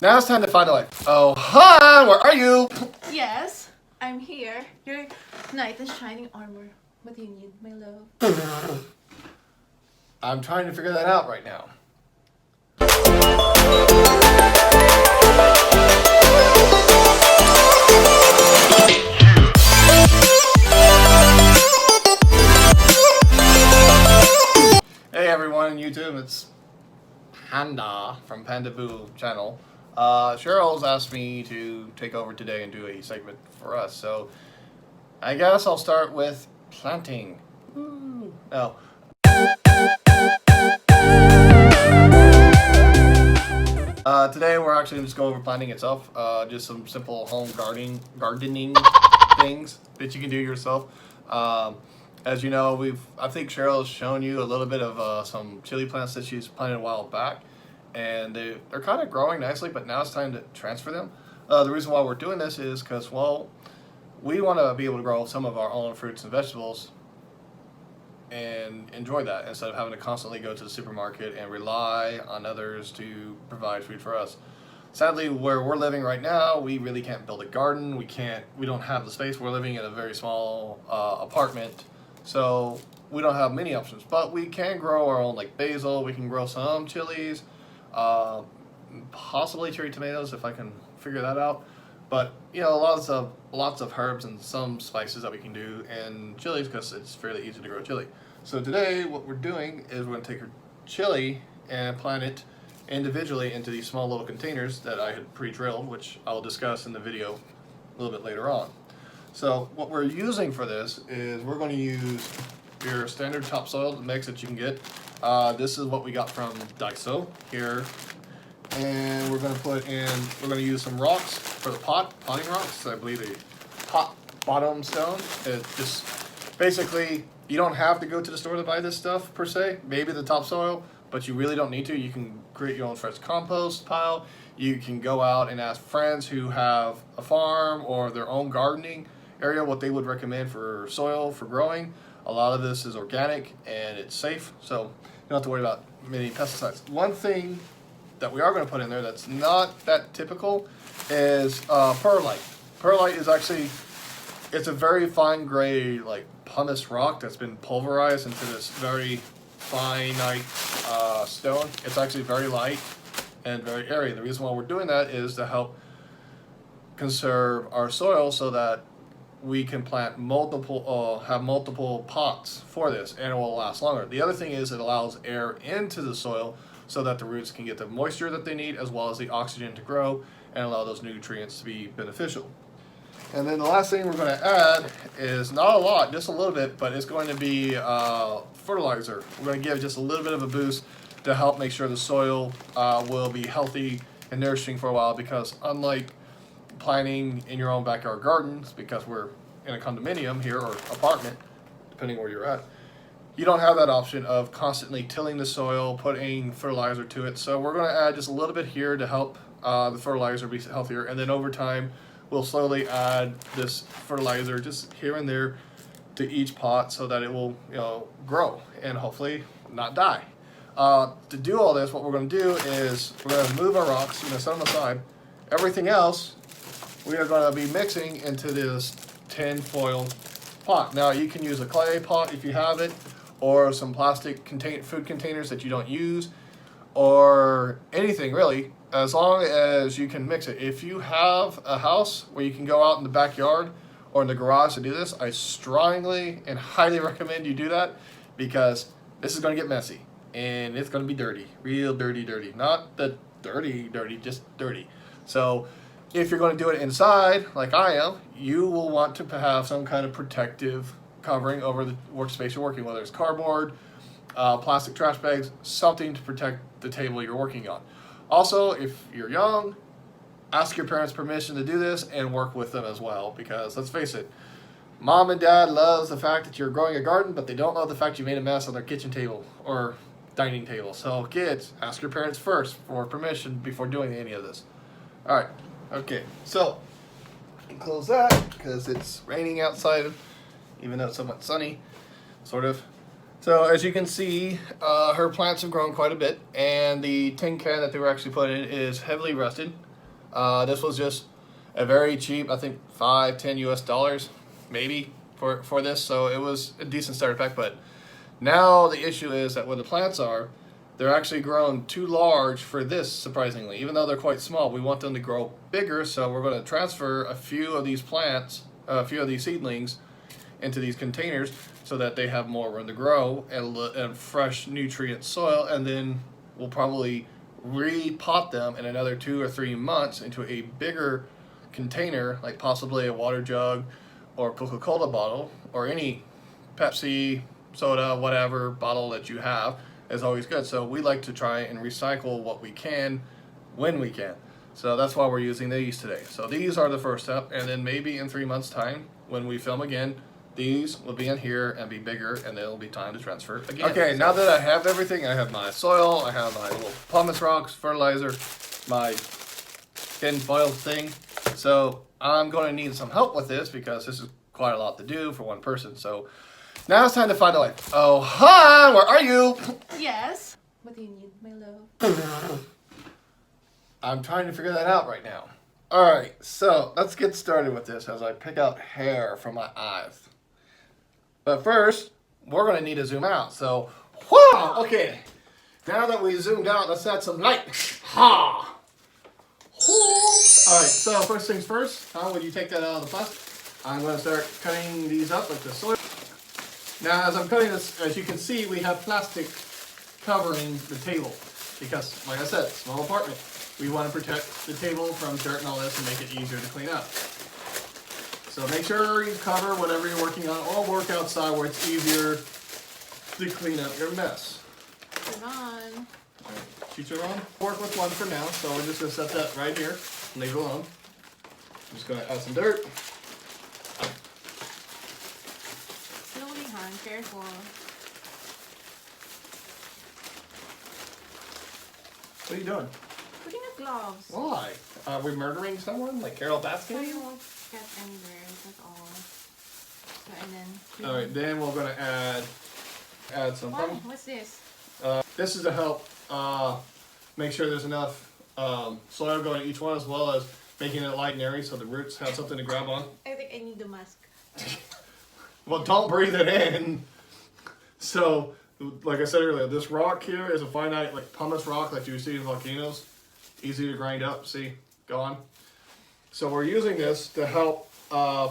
Now it's time to find a life. Oh, hi! Where are you? Yes, I'm here. Your knight in shining armor. What do you need, my love? I'm trying to figure that out right now. Hey everyone on YouTube, it's Panda from Pandaboo channel. Cheryl's asked me to take over today and do a segment for us, so I guess I'll start with planting. Woo. No. Today we're actually just going over planting itself. Just some simple home gardening things that you can do yourself. As you know, I think Cheryl has shown you a little bit of some chili plants that she's planted a while back, and they're kind of growing nicely. But now it's time to transfer them. The reason why we're doing this is because, well, we want to be able to grow some of our own fruits and vegetables and enjoy that instead of having to constantly go to the supermarket and rely on others to provide food for us. Sadly, where we're living right now, we really can't build a garden. We don't have the space. We're living in a very small apartment, so we don't have many options. But we can grow our own, like basil. We can grow some chilies, possibly cherry tomatoes if I can figure that out. But you know, lots of herbs and some spices that we can do, and chilies because it's fairly easy to grow chili. So today, what we're doing is we're going to take our chili and plant it individually into these small little containers that I had pre-drilled, which I'll discuss in the video a little bit later on. So what we're using for this is we're going to use your standard topsoil mix that you can get. This is what we got from Daiso here. And we're going to use some rocks for the potting rocks. I believe a pot bottom stone. It just, basically, you don't have to go to the store to buy this stuff per se. Maybe the topsoil, but you really don't need to. You can create your own fresh compost pile. You can go out and ask friends who have a farm or their own gardening area what they would recommend for soil for growing. A lot of this is organic and it's safe, so you don't have to worry about many pesticides. One thing that we are going to put in there that's not that typical is Pearlite. Pearlite is actually, it's a very fine gray like pumice rock that's been pulverized into this very finite stone. It's actually very light and very airy. The reason why we're doing that is to help conserve our soil so that we can plant have multiple pots for this, and it will last longer. The other thing is it allows air into the soil so that the roots can get the moisture that they need as well as the oxygen to grow and allow those nutrients to be beneficial. And then the last thing we're going to add is not a lot, just a little bit, but it's going to be fertilizer. We're going to give just a little bit of a boost to help make sure the soil will be healthy and nourishing for a while, because unlike planting in your own backyard gardens, because we're in a condominium here or apartment, depending where you're at, you don't have that option of constantly tilling the soil, putting fertilizer to it. So we're going to add just a little bit here to help the fertilizer be healthier. And then over time, we'll slowly add this fertilizer just here and there to each pot so that it will, you know, grow and hopefully not die. To do all this, what we're going to do is we're going to move our rocks, we're going to set them aside. Everything else, we are going to be mixing into this tin foil pot. Now, you can use a clay pot if you have it, or some plastic food containers that you don't use, or anything really, as long as you can mix it. If you have a house where you can go out in the backyard or in the garage to do this, I strongly and highly recommend you do that, because this is going to get messy and it's going to be dirty, real dirty. Not the dirty, just dirty. So if you're going to do it inside like I am, you will want to have some kind of protective covering over the workspace you're working, whether it's cardboard, plastic trash bags, something to protect the table you're working on. Also, if you're young, ask your parents' permission to do this and work with them as well, because let's face it, mom and dad loves the fact that you're growing a garden, but they don't love the fact you made a mess on their kitchen table or dining table. So kids, ask your parents first for permission before doing any of this. All right, okay, so I can close that because it's raining outside, even though it's somewhat sunny, sort of. So as you can see, her plants have grown quite a bit, and the tin can that they were actually put in is heavily rusted. This was just a very cheap, I think $5-10 US maybe for this, so it was a decent starter pack. But now the issue is that where the plants are, they're actually grown too large for this, surprisingly. Even though they're quite small, we want them to grow bigger, so we're going to transfer a few of these plants, a few of these seedlings into these containers so that they have more room to grow and fresh nutrient soil, and then we'll probably repot them in another 2 or 3 months into a bigger container, like possibly a water jug or Coca-Cola bottle or any Pepsi, soda, whatever bottle that you have is always good. So we like to try and recycle what we can when we can. So that's why we're using these today. So these are the first step, and then maybe in 3 months time when we film again, these will be in here and be bigger, and then it'll be time to transfer again. Okay, now that I have everything, I have my soil, I have my little pumice rocks, fertilizer, my tin foil thing. So I'm going to need some help with this because this is quite a lot to do for one person. So now it's time to find a way. Oh, Han, where are you? Yes. What do you need, my love? I'm trying to figure that out right now. All right, so let's get started with this as I pick out hair from my eyes. But first, we're going to need to zoom out. So, whoa, okay. Now that we zoomed out, let's add some light. Ha! All right, so first things first, Tom, would you take that out of the plastic? I'm going to start cutting these up with the soil. Now, as I'm cutting this, as you can see, we have plastic covering the table because, like I said, small apartment. We want to protect the table from dirt and all this and make it easier to clean up. So make sure you cover whatever you're working on, or work outside where it's easier to clean up your mess. Turn on. Sheets are on. Work with one for now, so we're just going to set that right here and leave it alone. I'm just going to add some dirt. Slowly, hon. Careful. What are you doing? Putting the gloves. Why? Are we murdering someone? Like Carol So Baskin? you won't get anywhere. That's all. So, and then. Alright, then we're going to add some. What? What's this? This is to help make sure there's enough soil going to each one, as well as making it light and airy so the roots have something to grab on. I think I need the mask. Well, don't breathe it in. So, like I said earlier, this rock here is a finite, like pumice rock that you see in volcanoes. Easy to grind up. See, gone. So we're using this to help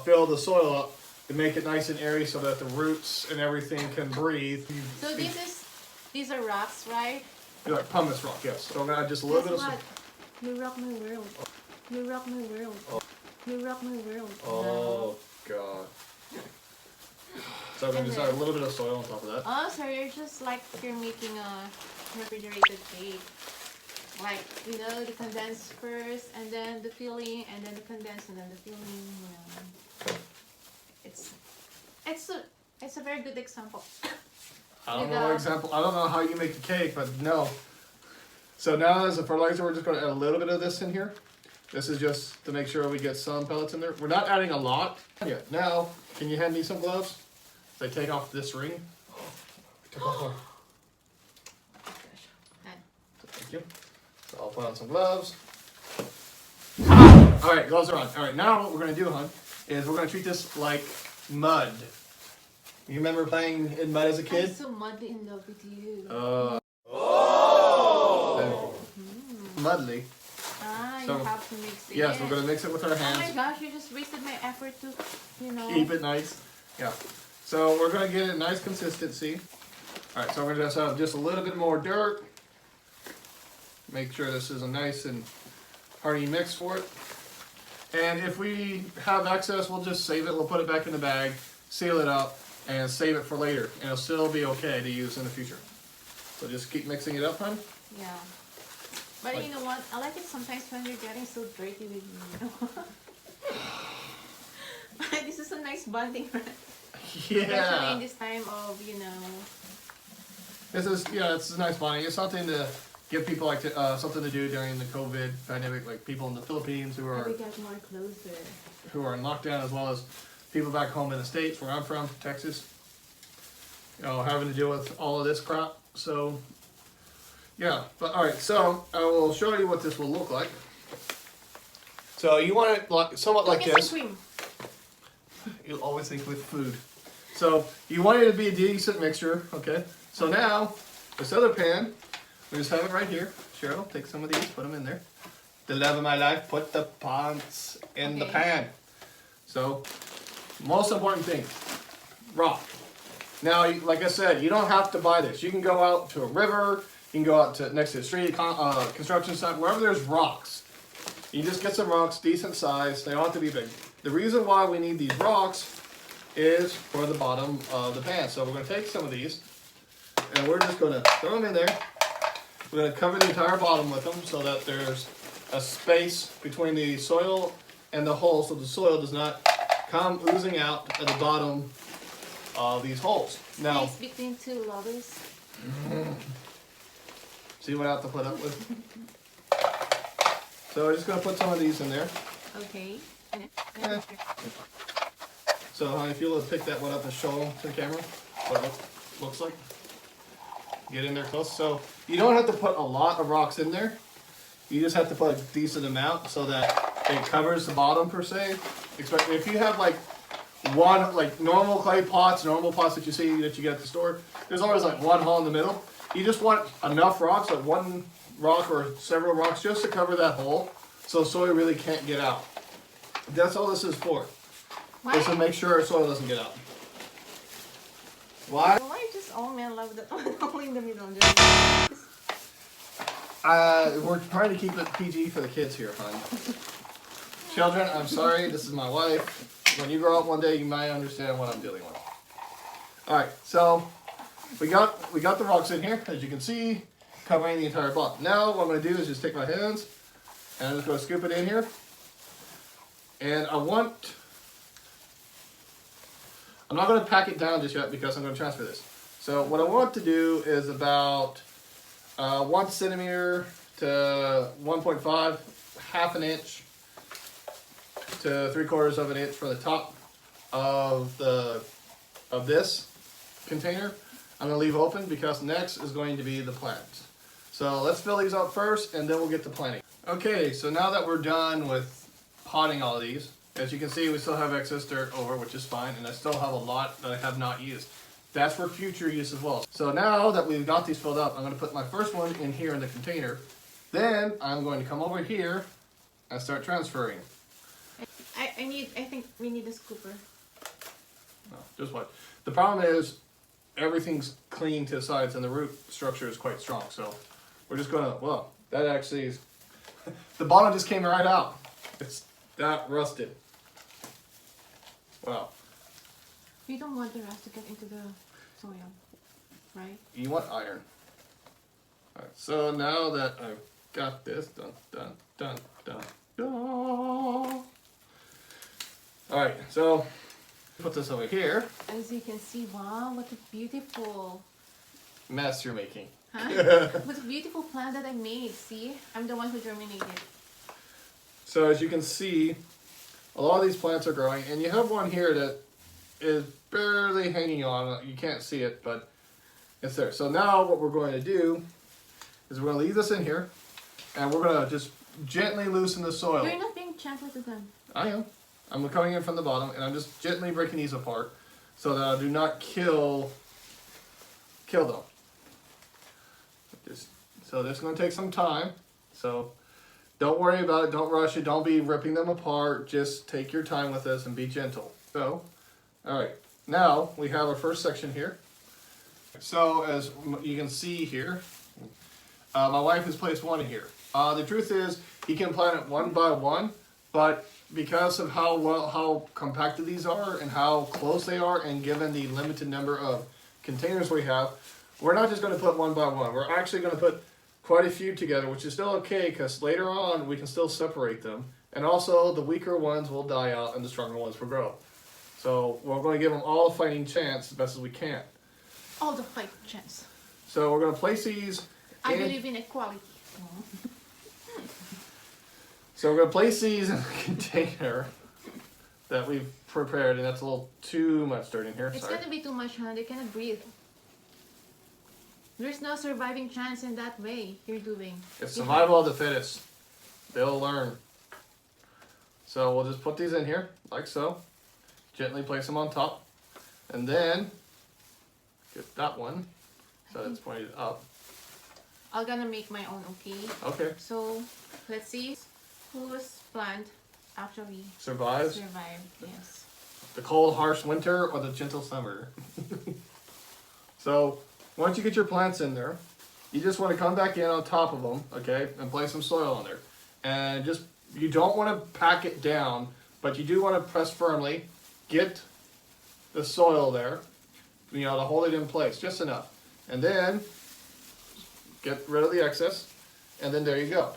fill the soil up to make it nice and airy so that the roots and everything can breathe. So these are rocks, right? You're like pumice rock, yes. So I'm gonna add just a little bit of. What? You rock my world. You rock my world. You rock my world. Oh God. So I'm gonna just add a little bit of soil on top of that. Oh, so you're just like you're making a refrigerated cake. Like, you know, the condensed first, and then the filling, and then the condensed, and then the filling. You know. It's a very good example. I don't know what example. I don't know how you make the cake, but no. So now as a fertilizer, we're just going to add a little bit of this in here. This is just to make sure we get some pellets in there. We're not adding a lot yet. Now, can you hand me some gloves? As I take off this ring. Take off one. Thank you. So I'll put on some gloves. All right, gloves are on. All right, now what we're going to do, hon, is we're going to treat this like mud. You remember playing in mud as a kid? I'm so muddy in love with you. Mudly. You have to mix it. Yes, we're going to mix it with our hands. Oh my gosh, you just wasted my effort to, you know. Keep it nice. Yeah. So we're going to get a nice consistency. All right, so we're going to just have just a little bit more dirt. Make sure this is a nice and hearty mix for it. And if we have excess, we'll just save it. We'll put it back in the bag, seal it up, and save it for later. And it'll still be okay to use in the future. So just keep mixing it up, hon. Yeah. But like, you know what? I like it sometimes when you're getting so dirty with me. You know? This is a nice bonding, right? Yeah. Especially in this time of, you know. This is, yeah, it's a nice bonding. It's something to give people like something to do during the COVID pandemic, like people in the Philippines who are we get more closer. Who are in lockdown, as well as people back home in the States, where I'm from, Texas. having to deal with all of this crap. So, yeah. But all right, so I will show you what this will look like. So you want it like, somewhat like this. Cream. You always think with food. So you want it to be a decent mixture, okay? So now, this other pan, we just have it right here. Cheryl, take some of these, put them in there. The love of my life, put the pants in the pan. So, most important thing, rock. Now, like I said, you don't have to buy this. You can go out to a river, you can go out to next to the street, construction site, wherever there's rocks. You just get some rocks, decent size. They don't have to be big. The reason why we need these rocks is for the bottom of the pan. So we're going to take some of these, and we're just going to throw them in there. We're going to cover the entire bottom with them so that there's a space between the soil and the hole, so the soil does not come oozing out at the bottom of these holes. Now, space between two lovers. See what I have to put up with? So we're just going to put some of these in there. Okay. Yeah. So honey, if you'll pick that one up and show them to the camera what it looks like. Get in there close. So you don't have to put a lot of rocks in there. You just have to put a decent amount so that it covers the bottom per se. Especially if you have like normal clay pots, normal pots that you see that you get at the store, there's always like one hole in the middle. You just want enough rocks, like one rock or several rocks, just to cover that hole so soil really can't get out. That's all this is for. Why? Just to make sure our soil doesn't get out. Why? Why just all men love the only in the middle? We're trying to keep it PG for the kids here, hon. Children, I'm sorry, this is my wife. When you grow up one day, you might understand what I'm dealing with. Alright, so we got the rocks in here, as you can see, covering the entire block. Now what I'm going to do is just take my hands and I'm just going to scoop it in here. And I'm not going to pack it down just yet because I'm going to transfer this. So what I want to do is about 1 centimeter to 1.5, half an inch to 3/4 of an inch for the top of this container. I'm going to leave open because next is going to be the plants. So let's fill these up first and then we'll get to planting. Okay, so now that we're done with potting all of these, as you can see we still have excess dirt over, which is fine, and I still have a lot that I have not used. That's for future use as well. So now that we've got these filled up, I'm going to put my first one in here in the container. Then I'm going to come over here and start transferring. I think we need a scooper. No, just what? The problem is everything's clinging to the sides and the root structure is quite strong. So we're just going to, well, that actually is, the bottom just came right out. It's that rusted. Wow. We don't want the rust to get into the soil, right? You want iron. Alright, so now that I've got this, dun, dun, dun, dun, dun. Alright, so put this over here. As you can see, wow, what a beautiful Mess you're making. Huh? What a beautiful plant that I made, see? I'm the one who germinated. So as you can see, a lot of these plants are growing, and you have one here that is barely hanging on. You can't see it, but it's there. So now what we're going to do is we're going to leave this in here, and we're going to just gently loosen the soil. You're not being gentle to them. I am. I'm coming in from the bottom, and I'm just gently breaking these apart so that I do not kill them. So this is going to take some time. So don't worry about it. Don't rush it. Don't be ripping them apart. Just take your time with this and be gentle. So, all right. Now we have our first section here. So as you can see here, my wife has placed one in here. The truth is, you can plant it one by one, but because of how compacted these are and how close they are, and given the limited number of containers we have, we're not just going to put one by one. We're actually going to put quite a few together, which is still okay because later on we can still separate them. And also the weaker ones will die out and the stronger ones will grow. So we're going to give them all a fighting chance as best as we can. All the fighting chance. So we're going to place these. I believe in equality. So we're going to place these in a container that we've prepared, and that's a little too much dirt in here. It's Sorry. going to be too much, huh? They cannot breathe. There's no surviving chance in that way you're doing. It's survival of the fittest. They'll learn. So we'll just put these in here, like so. Gently place them on top. And then, get that one, so it's pointed up. I'm gonna make my own, okay? Okay. So, let's see whose plant actually Survives survived. Yes. the cold, harsh winter or the gentle summer. So, once you get your plants in there, you just want to come back in on top of them, okay, and place some soil on there. And just, you don't want to pack it down, but you do want to press firmly, get the soil there, you know, to hold it in place, just enough. And then, get rid of the excess, and then there you go.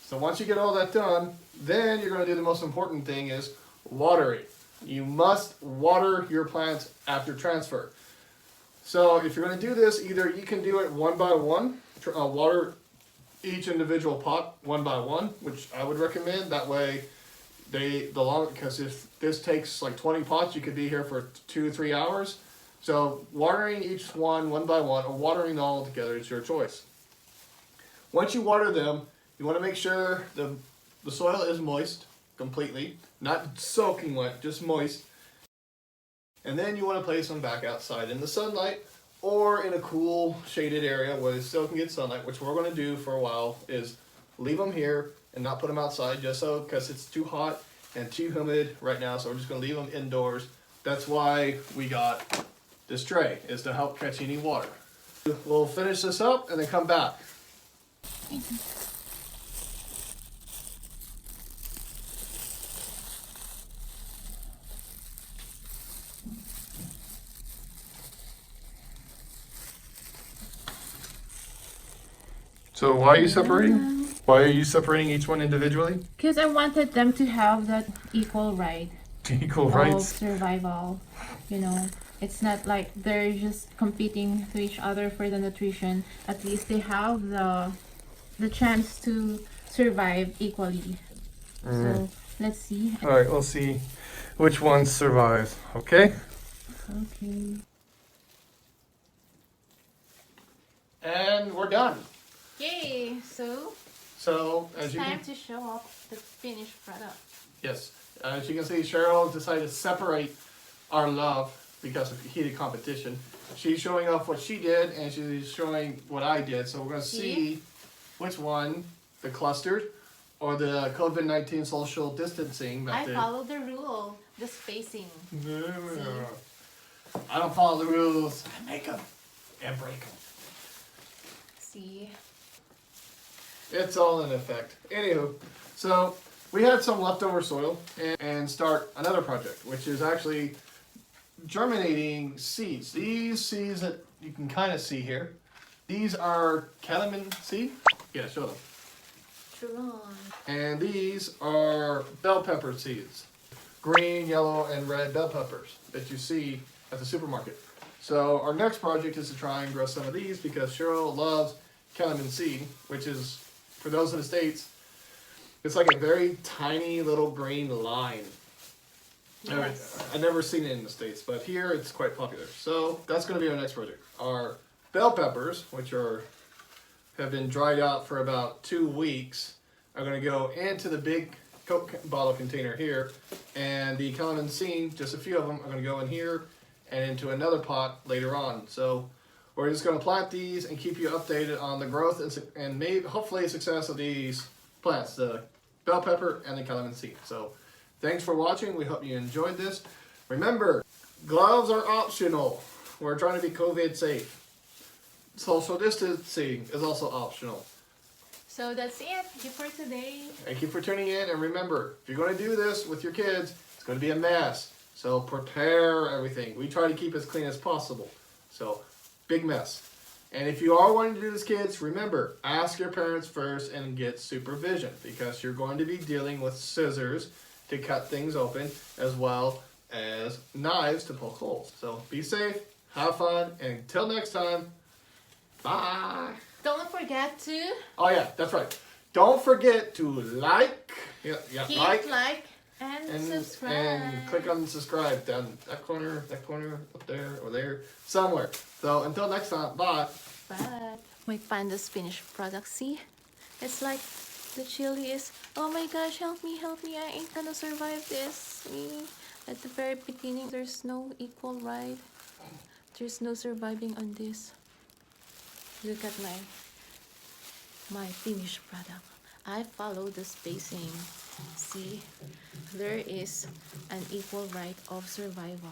So once you get all that done, then you're going to do the most important thing is watering. You must water your plants after transfer. So if you're going to do this, either you can do it one by one, water each individual pot one by one, which I would recommend. That way, because if this takes like 20 pots, you could be here for 2 or 3 hours. So watering each one by one, or watering them all together is your choice. Once you water them, you want to make sure the soil is moist completely, not soaking wet, just moist. And then you want to place them back outside in the sunlight or in a cool shaded area where they still can get sunlight, which we're going to do for a while is leave them here and not put them outside just so, because it's too hot and too humid right now, so we're just going to leave them indoors. That's why we got this tray, is to help catch any water. We'll finish this up and then come back. So why are you separating? Why are you separating each one individually? Because I wanted them to have that equal right. Equal of rights. survival. You know, it's not like they're just competing to each other for the nutrition. At least they have the chance to survive equally. So let's see. All right, we'll see which ones survive. Okay. Okay. And we're done. Yay! So as It's you time can, to show off the finished product. yes, as you can see, Cheryl decided to separate our love because of heated competition. She's showing off what she did, and she's showing what I did. So we're gonna see which one, the clustered or the COVID-19 social distancing I method. followed the rule, the spacing. I don't follow the rules. I make them and break them. See. It's all in effect. Anywho, so we had some leftover soil and start another project, which is actually germinating seeds. These seeds that you can kind of see here, these are calamine seed. Yeah, show them. Sure. And these are bell pepper seeds. Green, yellow, and red bell peppers that you see at the supermarket. So our next project is to try and grow some of these because Cheryl loves calamine seed, which is, for those in the States, it's like a very tiny little green line. Yes. I've never seen it in the States, but here it's quite popular. So that's going to be our next project. Our bell peppers, which have been dried out for about 2 weeks, are going to go into the big Coke bottle container here, and the calamine seed, just a few of them, are going to go in here and into another pot later on. So we're just going to plant these and keep you updated on the growth and maybe hopefully success of these plants, the bell pepper and the calamine seed. So thanks for watching. We hope you enjoyed this. Remember, gloves are optional. We're trying to be COVID safe. Social distancing is also optional. So that's it for today. Thank you for tuning in. And remember, if you're going to do this with your kids, it's going to be a mess. So prepare everything. We try to keep as clean as possible. So big mess. And if you are wanting to do this, kids, remember, ask your parents first and get supervision because you're going to be dealing with scissors to cut things open as well as knives to poke holes. So be safe, have fun, and until next time, bye. Don't forget to Oh yeah, that's right. Don't forget to like, hit like, like, And subscribe. And click on subscribe down that corner, up there, or there, somewhere. So until next time, bye. Bye. My Panda's finished product. See? It's like the chili is, oh my gosh, help me, I ain't gonna survive this. At the very beginning, there's no equal right. There's no surviving on this. Look at my finished product. I follow the spacing. See, there is an equal right of survival.